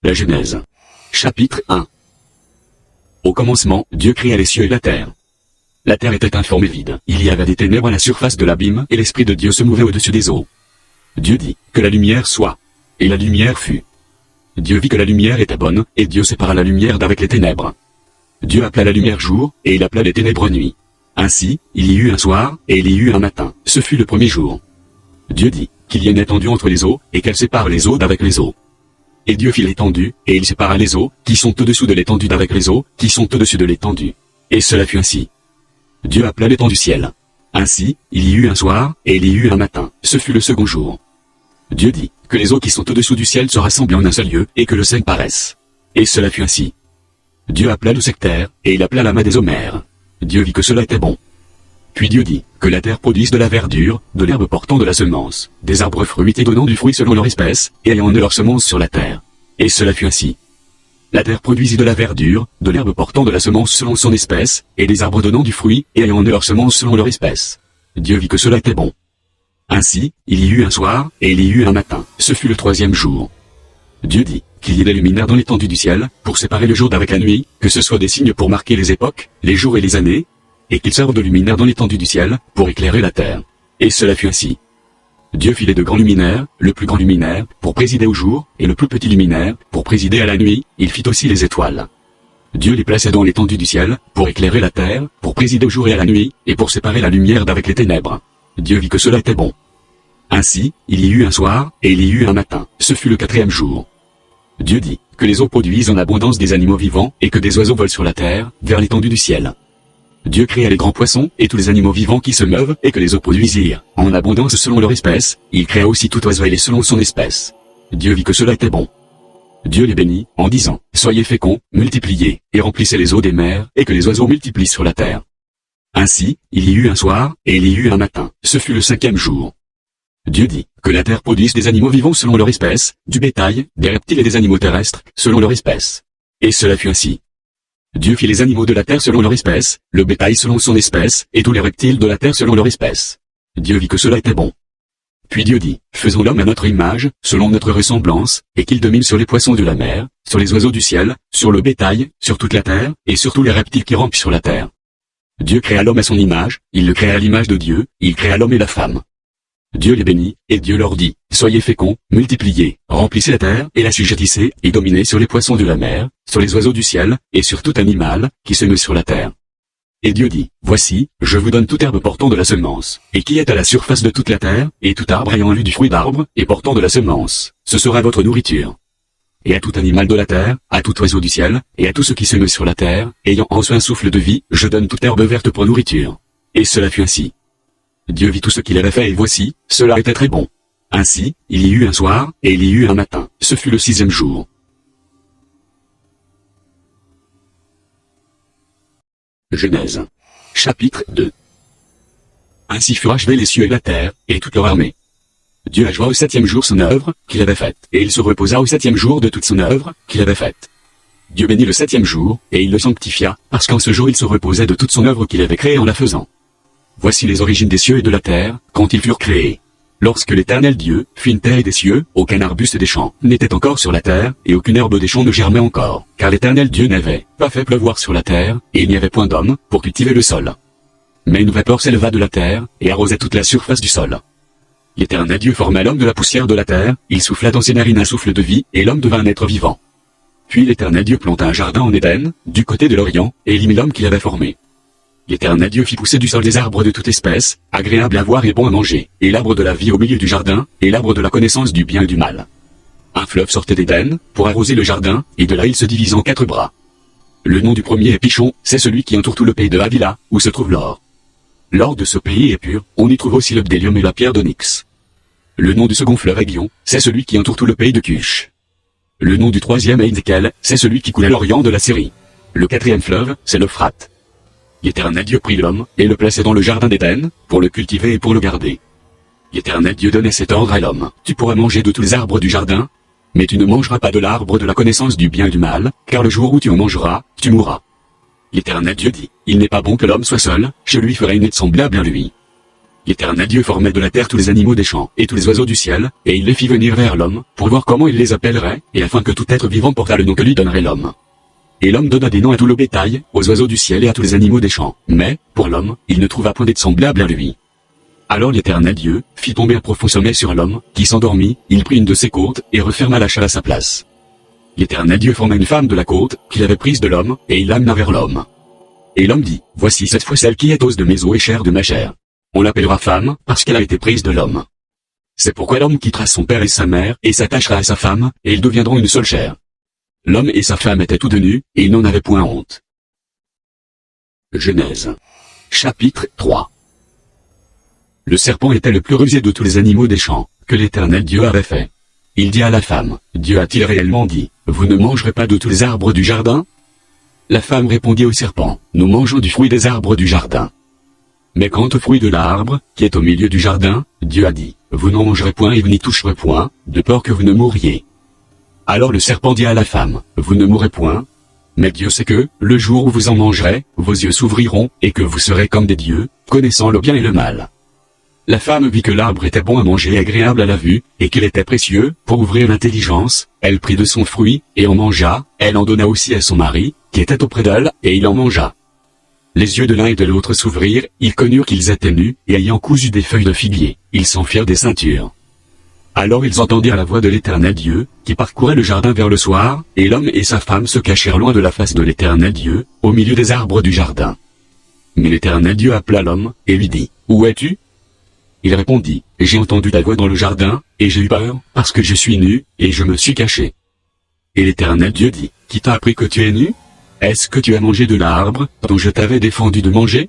La Genèse. Chapitre 1. Au commencement, Dieu créa les cieux et la terre. La terre était informe et vide. Il y avait des ténèbres à la surface de l'abîme, et l'Esprit de Dieu se mouvait au-dessus des eaux. Dieu dit, que la lumière soit. Et la lumière fut. Dieu vit que la lumière était bonne, et Dieu sépara la lumière d'avec les ténèbres. Dieu appela la lumière jour, et il appela les ténèbres nuit. Ainsi, il y eut un soir, et il y eut un matin. Ce fut le premier jour. Dieu dit, qu'il y ait une étendue entre les eaux, et qu'elle sépare les eaux d'avec les eaux. Et Dieu fit l'étendue, et il sépara les eaux, qui sont au-dessous de l'étendue d'avec les eaux, qui sont au-dessus de l'étendue. Et cela fut ainsi. Dieu appela l'étendue ciel. Ainsi, il y eut un soir, et il y eut un matin. Ce fut le second jour. Dieu dit, que les eaux qui sont au-dessous du ciel se rassemblent en un seul lieu, et que le sec paraisse. Et cela fut ainsi. Dieu appela le sectaire, et il appela la main des homères. Dieu vit que cela était bon. Puis Dieu dit, que la terre produise de la verdure, de l'herbe portant de la semence, des arbres fruitiers donnant du fruit selon leur espèce, et ayant de leur semence sur la terre. Et cela fut ainsi. La terre produisit de la verdure, de l'herbe portant de la semence selon son espèce, et des arbres donnant du fruit, et ayant de leur semence selon leur espèce. Dieu vit que cela était bon. Ainsi, il y eut un soir, et il y eut un matin. Ce fut le troisième jour. Dieu dit, qu'il y ait des luminaires dans l'étendue du ciel, pour séparer le jour d'avec la nuit, que ce soit des signes pour marquer les époques, les jours et les années, et qu'ils servent de luminaires dans l'étendue du ciel, pour éclairer la terre. Et cela fut ainsi. Dieu fit les deux grands luminaires, le plus grand luminaire, pour présider au jour, et le plus petit luminaire, pour présider à la nuit. Il fit aussi les étoiles. Dieu les plaçait dans l'étendue du ciel, pour éclairer la terre, pour présider au jour et à la nuit, et pour séparer la lumière d'avec les ténèbres. Dieu vit que cela était bon. Ainsi, il y eut un soir, et il y eut un matin. Ce fut le quatrième jour. Dieu dit, que les eaux produisent en abondance des animaux vivants, et que des oiseaux volent sur la terre, vers l'étendue du ciel. Dieu créa les grands poissons, et tous les animaux vivants qui se meuvent, et que les eaux produisirent, en abondance selon leur espèce. Il créa aussi tout oiseau ailé selon son espèce. Dieu vit que cela était bon. Dieu les bénit, en disant, soyez féconds, multipliez, et remplissez les eaux des mers, et que les oiseaux multiplient sur la terre. Ainsi, il y eut un soir, et il y eut un matin. Ce fut le cinquième jour. Dieu dit, que la terre produise des animaux vivants selon leur espèce, du bétail, des reptiles et des animaux terrestres, selon leur espèce. Et cela fut ainsi. Dieu fit les animaux de la terre selon leur espèce, le bétail selon son espèce, et tous les reptiles de la terre selon leur espèce. Dieu vit que cela était bon. Puis Dieu dit, faisons l'homme à notre image, selon notre ressemblance, et qu'il domine sur les poissons de la mer, sur les oiseaux du ciel, sur le bétail, sur toute la terre, et sur tous les reptiles qui rampent sur la terre. Dieu créa l'homme à son image, il le créa à l'image de Dieu, il créa l'homme et la femme. Dieu les bénit, et Dieu leur dit, soyez féconds, multipliez, remplissez la terre, et l'assujettissez, et dominez sur les poissons de la mer, sur les oiseaux du ciel, et sur tout animal, qui se meut sur la terre. Et Dieu dit, voici, je vous donne toute herbe portant de la semence, et qui est à la surface de toute la terre, et tout arbre ayant eu du fruit d'arbre, et portant de la semence, ce sera votre nourriture. Et à tout animal de la terre, à tout oiseau du ciel, et à tout ce qui se meut sur la terre, ayant en soi un souffle de vie, je donne toute herbe verte pour nourriture. Et cela fut ainsi. Dieu vit tout ce qu'il avait fait et voici, cela était très bon. Ainsi, il y eut un soir, et il y eut un matin. Ce fut le sixième jour. Genèse. Chapitre 2. Ainsi furent achevés les cieux et la terre, et toute leur armée. Dieu acheva au septième jour son œuvre, qu'il avait faite, et il se reposa au septième jour de toute son œuvre, qu'il avait faite. Dieu bénit le septième jour, et il le sanctifia, parce qu'en ce jour il se reposait de toute son œuvre qu'il avait créée en la faisant. Voici les origines des cieux et de la terre, quand ils furent créés. Lorsque l'Éternel Dieu fit une terre et des cieux, aucun arbuste des champs n'était encore sur la terre, et aucune herbe des champs ne germait encore, car l'Éternel Dieu n'avait pas fait pleuvoir sur la terre, et il n'y avait point d'homme pour cultiver le sol. Mais une vapeur s'éleva de la terre, et arrosa toute la surface du sol. L'Éternel Dieu forma l'homme de la poussière de la terre, il souffla dans ses narines un souffle de vie, et l'homme devint un être vivant. Puis l'Éternel Dieu planta un jardin en Éden, du côté de l'Orient, et il y mit l'homme qu'il avait formé. L'Éternel Dieu fit pousser du sol des arbres de toute espèce, agréables à voir et bons à manger, et l'arbre de la vie au milieu du jardin, et l'arbre de la connaissance du bien et du mal. Un fleuve sortait d'Éden, pour arroser le jardin, et de là il se divise en 4 bras. Le nom du premier est Pichon, c'est celui qui entoure tout le pays de Havila, où se trouve l'or. L'or de ce pays est pur, on y trouve aussi le bdellium et la pierre d'onyx. Le nom du second fleuve est Gihon, c'est celui qui entoure tout le pays de Cush. Le nom du troisième est Hiddekel, c'est celui qui coule à l'orient de la Syrie. Le quatrième fleuve, c'est l'Euphrate. L'Éternel Dieu prit l'homme, et le plaçait dans le jardin d'Éden, pour le cultiver et pour le garder. L'Éternel Dieu donnait cet ordre à l'homme, tu pourras manger de tous les arbres du jardin, mais tu ne mangeras pas de l'arbre de la connaissance du bien et du mal, car le jour où tu en mangeras, tu mourras. L'Éternel Dieu dit, il n'est pas bon que l'homme soit seul, je lui ferai une aide semblable à lui. L'Éternel Dieu formait de la terre tous les animaux des champs et tous les oiseaux du ciel, et il les fit venir vers l'homme, pour voir comment il les appellerait, et afin que tout être vivant portât le nom que lui donnerait l'homme. Et l'homme donna des noms à tout le bétail, aux oiseaux du ciel et à tous les animaux des champs, mais, pour l'homme, il ne trouva point d'être semblable à lui. Alors l'Éternel Dieu fit tomber un profond sommeil sur l'homme, qui s'endormit, il prit une de ses côtes, et referma la chair à sa place. L'Éternel Dieu forma une femme de la côte, qu'il avait prise de l'homme, et il l'amena vers l'homme. Et l'homme dit, voici cette fois celle qui est os de mes os et chair de ma chair. On l'appellera femme, parce qu'elle a été prise de l'homme. C'est pourquoi l'homme quittera son père et sa mère, et s'attachera à sa femme, et ils deviendront une seule chair. L'homme et sa femme étaient tous deux nus, et ils n'en avaient point honte. Genèse. Chapitre 3. Le serpent était le plus rusé de tous les animaux des champs, que l'Éternel Dieu avait fait. Il dit à la femme, Dieu a-t-il réellement dit, vous ne mangerez pas de tous les arbres du jardin? La femme répondit au serpent, nous mangeons du fruit des arbres du jardin. Mais quant au fruit de l'arbre, qui est au milieu du jardin, Dieu a dit, vous n'en mangerez point et vous n'y toucherez point, de peur que vous ne mouriez. Alors le serpent dit à la femme, vous ne mourrez point, mais Dieu sait que, le jour où vous en mangerez, vos yeux s'ouvriront, et que vous serez comme des dieux, connaissant le bien et le mal. La femme vit que l'arbre était bon à manger et agréable à la vue, et qu'il était précieux, pour ouvrir l'intelligence, elle prit de son fruit, et en mangea, elle en donna aussi à son mari, qui était auprès d'elle, et il en mangea. Les yeux de l'un et de l'autre s'ouvrirent, ils connurent qu'ils étaient nus, et ayant cousu des feuilles de figuier, ils s'en firent des ceintures. Alors ils entendirent la voix de l'Éternel Dieu, qui parcourait le jardin vers le soir, et l'homme et sa femme se cachèrent loin de la face de l'Éternel Dieu, au milieu des arbres du jardin. Mais l'Éternel Dieu appela l'homme, et lui dit, où es-tu? Il répondit, j'ai entendu ta voix dans le jardin, et j'ai eu peur, parce que je suis nu, et je me suis caché. Et l'Éternel Dieu dit, qui t'a appris que tu es nu? Est-ce que tu as mangé de l'arbre, dont je t'avais défendu de manger?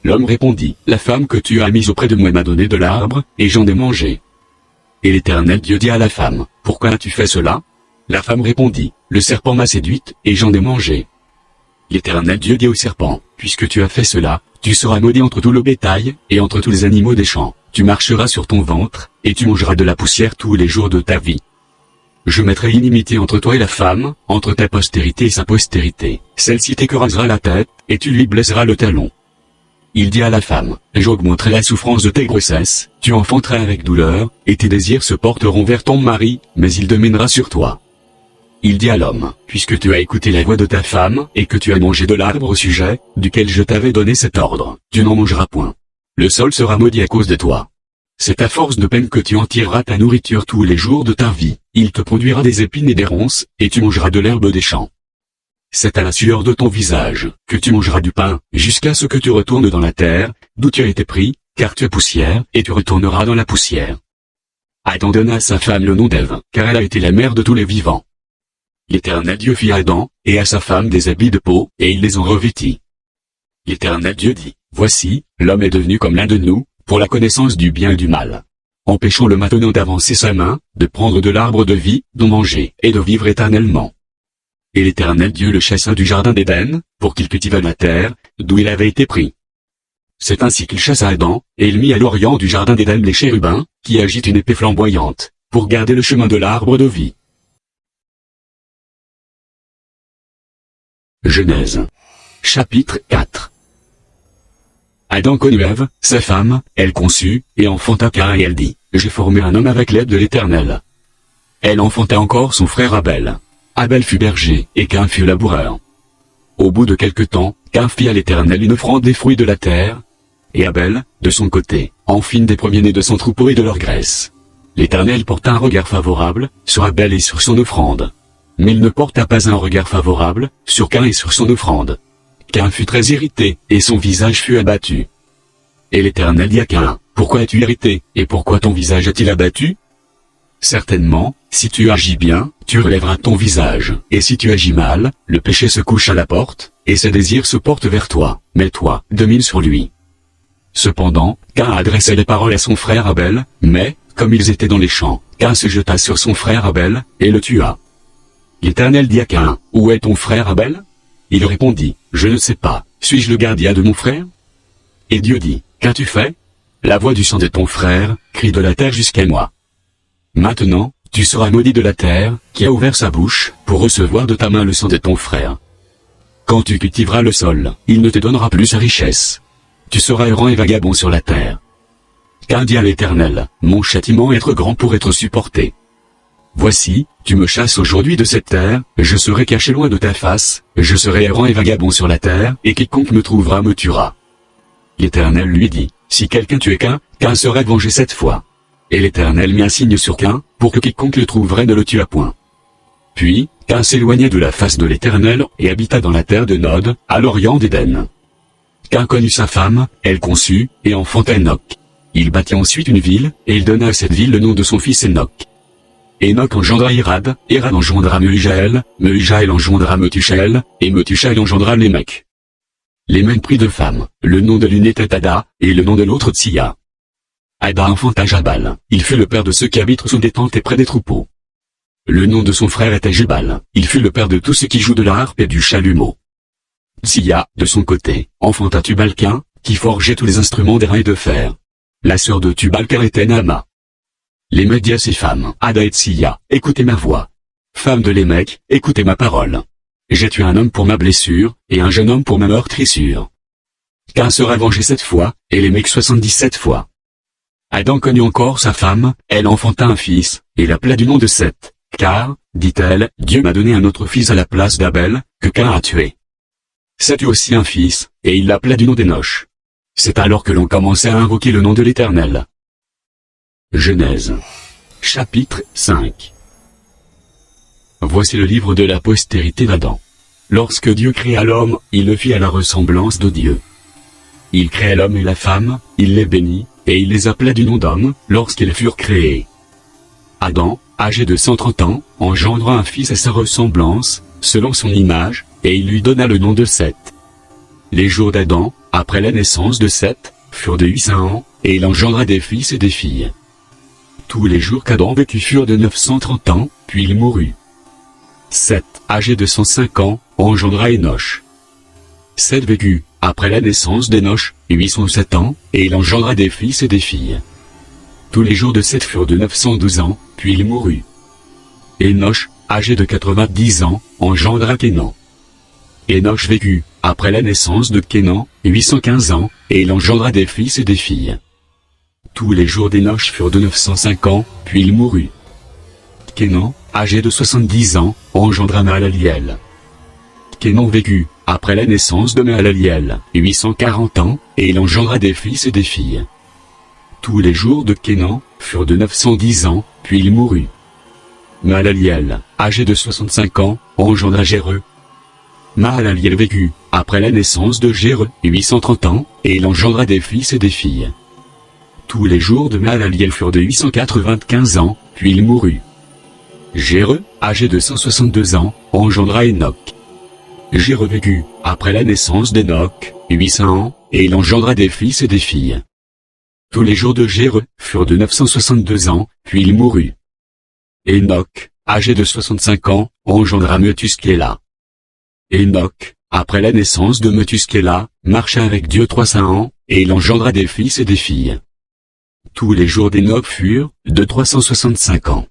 L'homme répondit, la femme que tu as mise auprès de moi m'a donné de l'arbre, et j'en ai mangé. Et l'Éternel Dieu dit à la femme, pourquoi as-tu fait cela? La femme répondit, le serpent m'a séduite, et j'en ai mangé. L'Éternel Dieu dit au serpent, puisque tu as fait cela, tu seras maudit entre tout le bétail, et entre tous les animaux des champs, tu marcheras sur ton ventre, et tu mangeras de la poussière tous les jours de ta vie. Je mettrai inimitié entre toi et la femme, entre ta postérité et sa postérité, celle-ci t'écrasera la tête, et tu lui blesseras le talon. Il dit à la femme, j'augmenterai la souffrance de tes grossesses, tu enfanteras avec douleur, et tes désirs se porteront vers ton mari, mais il dominera sur toi. Il dit à l'homme, puisque tu as écouté la voix de ta femme, et que tu as mangé de l'arbre au sujet, duquel je t'avais donné cet ordre, tu n'en mangeras point. Le sol sera maudit à cause de toi. C'est à force de peine que tu en tireras ta nourriture tous les jours de ta vie, il te produira des épines et des ronces, et tu mangeras de l'herbe des champs. C'est à la sueur de ton visage, que tu mangeras du pain, jusqu'à ce que tu retournes dans la terre, d'où tu as été pris, car tu es poussière, et tu retourneras dans la poussière. Adam donna à sa femme le nom d'Ève, car elle a été la mère de tous les vivants. L'Éternel Dieu fit à Adam, et à sa femme des habits de peau, et il les en revêtit. L'Éternel Dieu dit, voici, l'homme est devenu comme l'un de nous, pour la connaissance du bien et du mal. Empêchons-le maintenant d'avancer sa main, de prendre de l'arbre de vie, d'en manger, et de vivre éternellement. Et l'Éternel Dieu le chassa du jardin d'Éden, pour qu'il cultivât la terre, d'où il avait été pris. C'est ainsi qu'il chassa Adam, et il mit à l'orient du jardin d'Éden les chérubins, qui agitent une épée flamboyante, pour garder le chemin de l'arbre de vie. Genèse. Chapitre 4. Adam connut Ève, sa femme, elle conçut, et enfanta Caïn et elle dit, j'ai formé un homme avec l'aide de l'Éternel. Elle enfanta encore son frère Abel. Abel fut berger, et Caïn fut laboureur. Au bout de quelque temps, Caïn fit à l'Éternel une offrande des fruits de la terre, et Abel, de son côté, en fit des premiers-nés de son troupeau et de leur graisse. L'Éternel porta un regard favorable, sur Abel et sur son offrande. Mais il ne porta pas un regard favorable, sur Caïn et sur son offrande. Caïn fut très irrité, et son visage fut abattu. Et l'Éternel dit à Caïn, pourquoi es-tu irrité, et pourquoi ton visage est-il abattu? Certainement, si tu agis bien, tu relèveras ton visage, et si tu agis mal, le péché se couche à la porte, et ses désirs se portent vers toi, mais toi, domine sur lui. Cependant, Caïn adressait les paroles à son frère Abel, mais, comme ils étaient dans les champs, Caïn se jeta sur son frère Abel, et le tua. L'Éternel dit à Caïn, où est ton frère Abel? Il répondit, je ne sais pas, suis-je le gardien de mon frère? Et Dieu dit, qu'as-tu fait? La voix du sang de ton frère, crie de la terre jusqu'à moi. Maintenant, tu seras maudit de la terre, qui a ouvert sa bouche, pour recevoir de ta main le sang de ton frère. Quand tu cultiveras le sol, il ne te donnera plus sa richesse. Tu seras errant et vagabond sur la terre. Caïn dit à l'Éternel, mon châtiment est trop grand pour être supporté. Voici, tu me chasses aujourd'hui de cette terre, je serai caché loin de ta face, je serai errant et vagabond sur la terre, et quiconque me trouvera me tuera. L'Éternel lui dit, si quelqu'un tuait Caïn, Caïn serait vengé 7 fois. Et l'Éternel mit un signe sur Caïn, pour que quiconque le trouverait ne le tuât point. Puis, Caïn s'éloigna de la face de l'Éternel, et habita dans la terre de Nod, à l'orient d'Éden. Caïn connut sa femme, elle conçut, et enfanta Enoch. Il bâtit ensuite une ville, et il donna à cette ville le nom de son fils Enoch. Enoch engendra Irad, Irad engendra Mehujaël, Mehujaël engendra Metusaël, et Metusaël engendra Lémec. Lémec prit 2 femmes, le nom de l'une était Ada, et le nom de l'autre Tsilla. Ada enfanta Jabal, il fut le père de ceux qui habitent sous des tentes et près des troupeaux. Le nom de son frère était Jubal, il fut le père de tous ceux qui jouent de la harpe et du chalumeau. Tsilla, de son côté, enfanta Tubal-Caïn, qui forgeait tous les instruments d'airain et de fer. La sœur de Tubal-Caïn était Naama. Lémec dit à ses femmes, Ada et Tsilla, écoutez ma voix. Femmes de Lémec, écoutez ma parole. J'ai tué un homme pour ma blessure, et un jeune homme pour ma meurtrissure. Caïn sera vengé 7 fois, et Lémec 77 fois. Adam connut encore sa femme, elle enfanta un fils, et l'appela du nom de Seth, car, dit-elle, Dieu m'a donné un autre fils à la place d'Abel, que Caïn a tué. Seth eut aussi un fils, et il l'appela du nom d'Enoch. C'est alors que l'on commençait à invoquer le nom de l'Éternel. Genèse. Chapitre 5. Voici le livre de la postérité d'Adam. Lorsque Dieu créa l'homme, il le fit à la ressemblance de Dieu. Il créa l'homme et la femme, il les bénit, et il les appela du nom d'homme, lorsqu'ils furent créés. Adam, âgé de 130 ans, engendra un fils à sa ressemblance, selon son image, et il lui donna le nom de Seth. Les jours d'Adam, après la naissance de Seth, furent de 800 ans, et il engendra des fils et des filles. Tous les jours qu'Adam vécut furent de 930 ans, puis il mourut. Seth, âgé de 105 ans, engendra Enoch. Seth vécut, après la naissance d'Enoch, 807 ans, et il engendra des fils et des filles. Tous les jours de Seth furent de 912 ans, puis il mourut. Enoch, âgé de 90 ans, engendra Kénan. Enoch vécut, après la naissance de Kénan, 815 ans, et il engendra des fils et des filles. Tous les jours d'Enoch furent de 905 ans, puis il mourut. Kénan, âgé de 70 ans, engendra Mahalaliel. Kénan vécut, après la naissance de Mahalaliel, 840 ans, et il engendra des fils et des filles. Tous les jours de Kénan furent de 910 ans, puis il mourut. Mahalaliel, âgé de 65 ans, engendra Jéreux. Mahalaliel vécut, après la naissance de Jéreux, 830 ans, et il engendra des fils et des filles. Tous les jours de Mahalaliel furent de 895 ans, puis il mourut. Jéreux, âgé de 162 ans, engendra Enoch. Jéreux vécut, après la naissance d'Enoch, 800 ans, et il engendra des fils et des filles. Tous les jours de Jéreux furent de 962 ans, puis il mourut. Enoch, âgé de 65 ans, engendra Methuskéla. Enoch, après la naissance de Methuskéla, marcha avec Dieu 300 ans, et il engendra des fils et des filles. Tous les jours d'Enoch furent de 365 ans.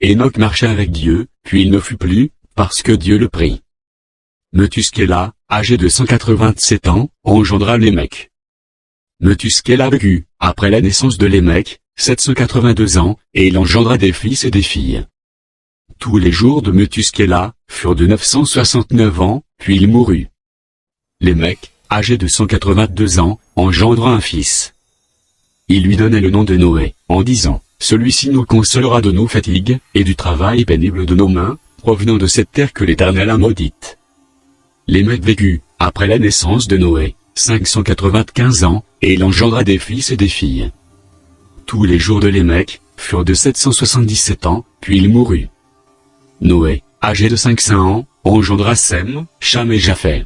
Enoch marcha avec Dieu, puis il ne fut plus, parce que Dieu le prit. Methuskéla, âgé de 187 ans, engendra Lémec. Methuskéla vécut, après la naissance de Lémec, 782 ans, et il engendra des fils et des filles. Tous les jours de Methuskéla furent de 969 ans, puis il mourut. Lémec, âgé de 182 ans, engendra un fils. Il lui donna le nom de Noé, en disant, « Celui-ci nous consolera de nos fatigues, et du travail pénible de nos mains, provenant de cette terre que l'Éternel a maudite. » Lémec vécut, après la naissance de Noé, 595 ans, et il engendra des fils et des filles. Tous les jours de Lémec furent de 777 ans, puis il mourut. Noé, âgé de 500 ans, engendra Sem, Cham et Japheth.